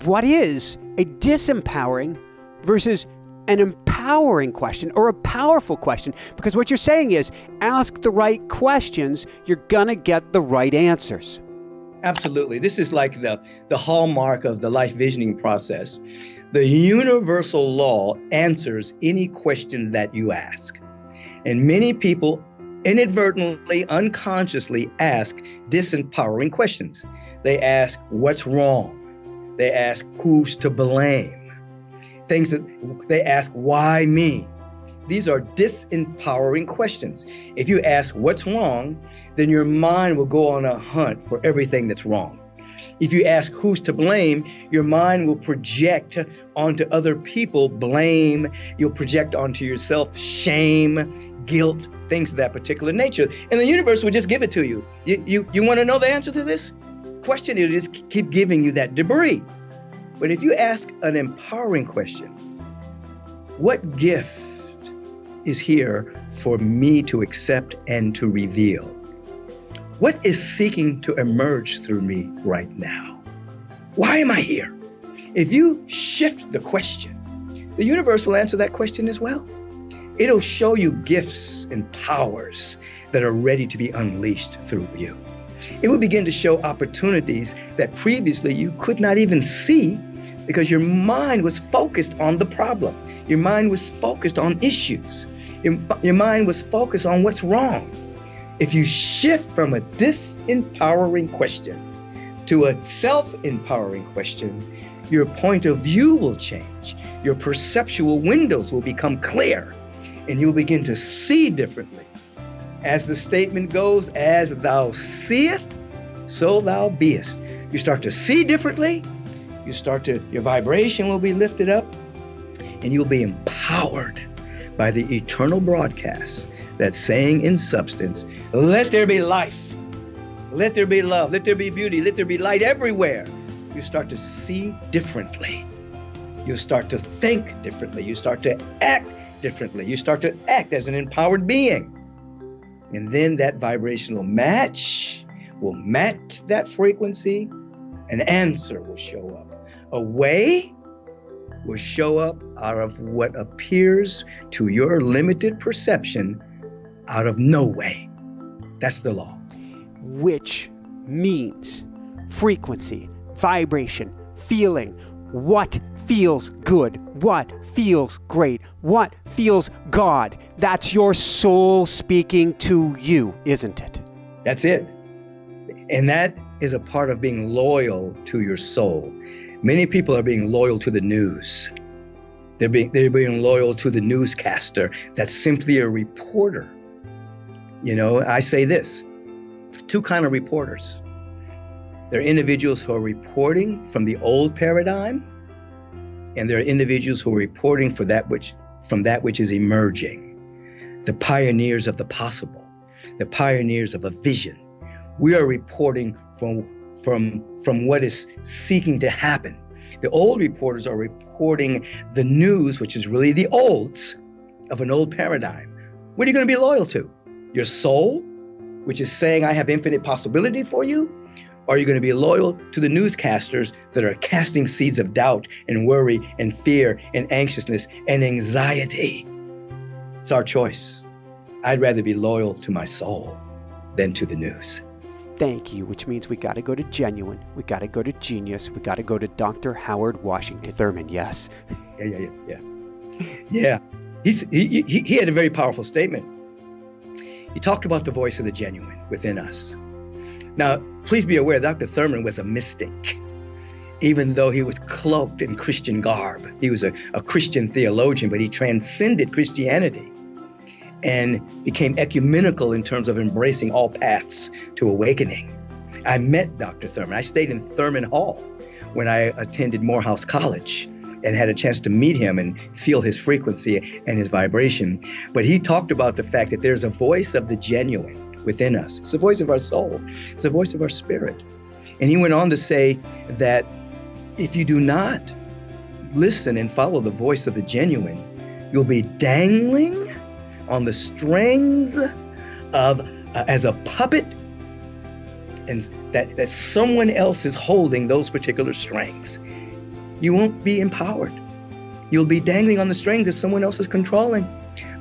what is a disempowering versus an empowering question, or a powerful question? Because what you're saying is, ask the right questions, you're gonna get the right answers. Absolutely. This is like the hallmark of the life visioning process. The universal law answers any question that you ask. And many people inadvertently, unconsciously ask disempowering questions. They ask, what's wrong? They ask, who's to blame? Things that they ask, why me? These are disempowering questions. If you ask what's wrong, then your mind will go on a hunt for everything that's wrong. If you ask who's to blame, your mind will project onto other people blame. You'll project onto yourself shame, guilt, things of that particular nature. And the universe will just give it to you. You want to know the answer to this question? It'll just keep giving you that debris. But if you ask an empowering question, what gift is here for me to accept and to reveal? What is seeking to emerge through me right now? Why am I here? If you shift the question, the universe will answer that question as well. It'll show you gifts and powers that are ready to be unleashed through you. It will begin to show opportunities that previously you could not even see because your mind was focused on the problem. Your mind was focused on issues. Your mind was focused on what's wrong. If you shift from a disempowering question to a self-empowering question, your point of view will change. Your perceptual windows will become clear, and you'll begin to see differently. As the statement goes, as thou seest, so thou beest. You start to see differently. Your vibration will be lifted up, and you'll be empowered by the eternal broadcast that's saying in substance, let there be life, let there be love, let there be beauty, let there be light everywhere. You start to see differently. You start to think differently. You start to act differently. You start to act as an empowered being. And then that vibrational match will match that frequency. An answer will show up. A way will show up out of what appears to your limited perception out of no way. That's the law. Which means frequency, vibration, feeling, what feels good, what feels great, what feels God. That's your soul speaking to you, isn't it? That's it. And that is a part of being loyal to your soul. Many people are being loyal to the news. They're being loyal to the newscaster that's simply a reporter. You know, I say this, two kind of reporters. There are individuals who are reporting from the old paradigm, and there are individuals who are reporting from that which is emerging. The pioneers of the possible, the pioneers of a vision. We are reporting from what is seeking to happen. The old reporters are reporting the news, which is really the olds of an old paradigm. What are you going to be loyal to? Your soul, which is saying, I have infinite possibility for you? Or are you going to be loyal to the newscasters that are casting seeds of doubt and worry and fear and anxiousness and anxiety? It's our choice. I'd rather be loyal to my soul than to the news. Thank you, which means we got to go to Genuine, we got to go to Genius, we got to go to Dr. Howard Washington Thurman, yes. Yeah. He had a very powerful statement. He talked about the voice of the genuine within us. Now, please be aware, Dr. Thurman was a mystic, even though he was cloaked in Christian garb. He was a Christian theologian, but he transcended Christianity and became ecumenical in terms of embracing all paths to awakening. I met Dr. Thurman. I stayed in Thurman Hall when I attended Morehouse College and had a chance to meet him and feel his frequency and his vibration. But he talked about the fact that there's a voice of the genuine within us. It's the voice of our soul. It's the voice of our spirit. And he went on to say that if you do not listen and follow the voice of the genuine, you'll be dangling on the strings of as a puppet, and that someone else is holding those particular strings. You won't be empowered. You'll be dangling on the strings that someone else is controlling,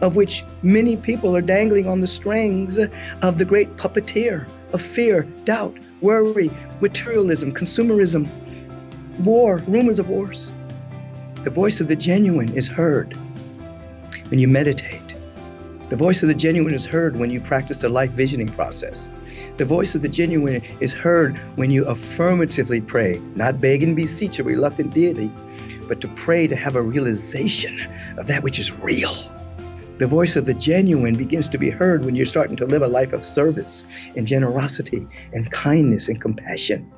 of which many people are dangling on the strings of the great puppeteer of fear, doubt, worry, materialism, consumerism, war, rumors of wars. The voice of the genuine is heard when you meditate. The voice of the genuine is heard when you practice the life visioning process. The voice of the genuine is heard when you affirmatively pray, not beg and beseech a reluctant deity, but to pray to have a realization of that which is real. The voice of the genuine begins to be heard when you're starting to live a life of service and generosity and kindness and compassion.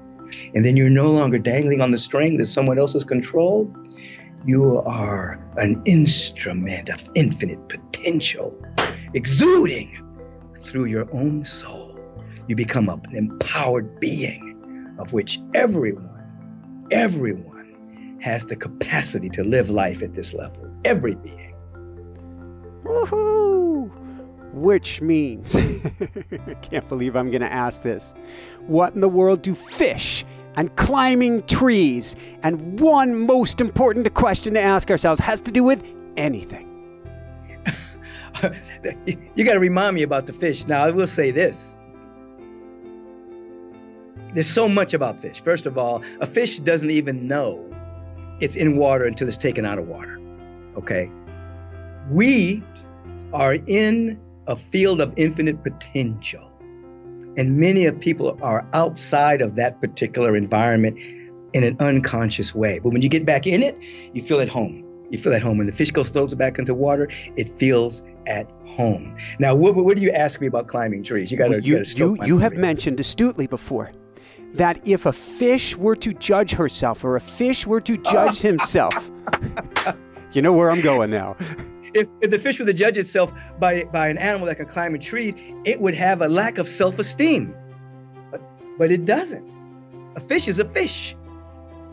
And then you're no longer dangling on the strings of someone else's control. You are an instrument of infinite potential, exuding through your own soul. You become an empowered being of which everyone has the capacity to live life at this level. Every being. Woohoo! Which means, I can't believe I'm going to ask this. What in the world do fish and climbing trees and one most important question to ask ourselves has to do with anything? You got to remind me about the fish. Now, I will say this. There's so much about fish. First of all, a fish doesn't even know it's in water until it's taken out of water. Okay? We are in a field of infinite potential. And many of people are outside of that particular environment in an unconscious way. But when you get back in it, you feel at home. You feel at home. When the fish goes throws it back into water, it feels at home. Now, what do you ask me about climbing trees? You have mentioned astutely before that if a fish were to judge herself or a fish were to judge himself, you know where I'm going now. If the fish were to judge itself by an animal that can climb a tree, it would have a lack of self-esteem. But it doesn't. A fish is a fish.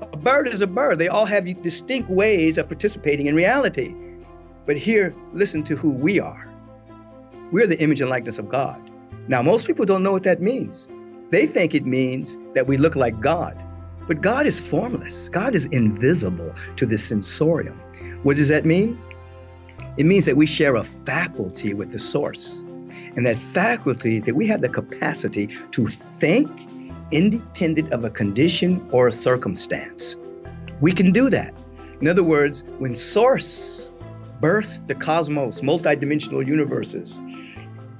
A bird is a bird. They all have distinct ways of participating in reality. But here, listen to who we are. We're the image and likeness of God. Now, most people don't know what that means. They think it means that we look like God. But God is formless. God is invisible to the sensorium. What does that mean? It means that we share a faculty with the source. And that faculty is that we have the capacity to think independent of a condition or a circumstance. We can do that. In other words, when Source birthed the cosmos, multidimensional universes,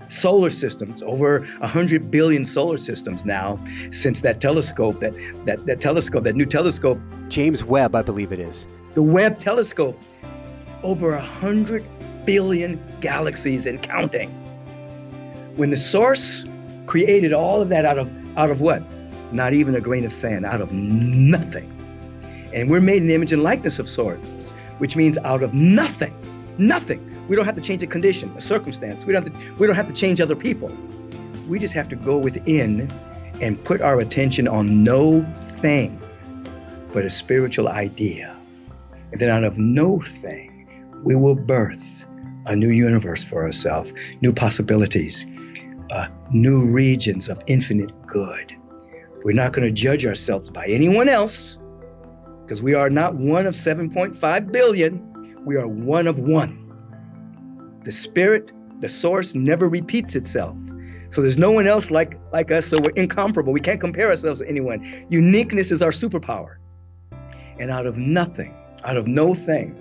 solar systems, over 100 billion solar systems now, since that telescope, that new telescope. James Webb, I believe it is. The Webb telescope, over 100 billion galaxies and counting. When the Source created all of that out of what? Not even a grain of sand, out of nothing. And we're made in the image and likeness of Source, which means out of nothing. Nothing. We don't have to change a condition, a circumstance. We don't have to change other people. We just have to go within and put our attention on no thing but a spiritual idea. And then out of no thing, we will birth a new universe for ourselves, new possibilities, new regions of infinite good. We're not going to judge ourselves by anyone else, because we are not one of 7.5 billion. We are one of one. The Spirit, the Source, never repeats itself. So there's no one else like us, so we're incomparable. We can't compare ourselves to anyone. Uniqueness is our superpower. And out of nothing, out of no thing,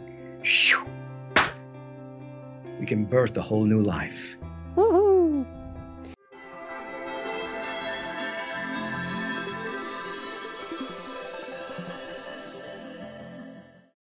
we can birth a whole new life. Woohoo!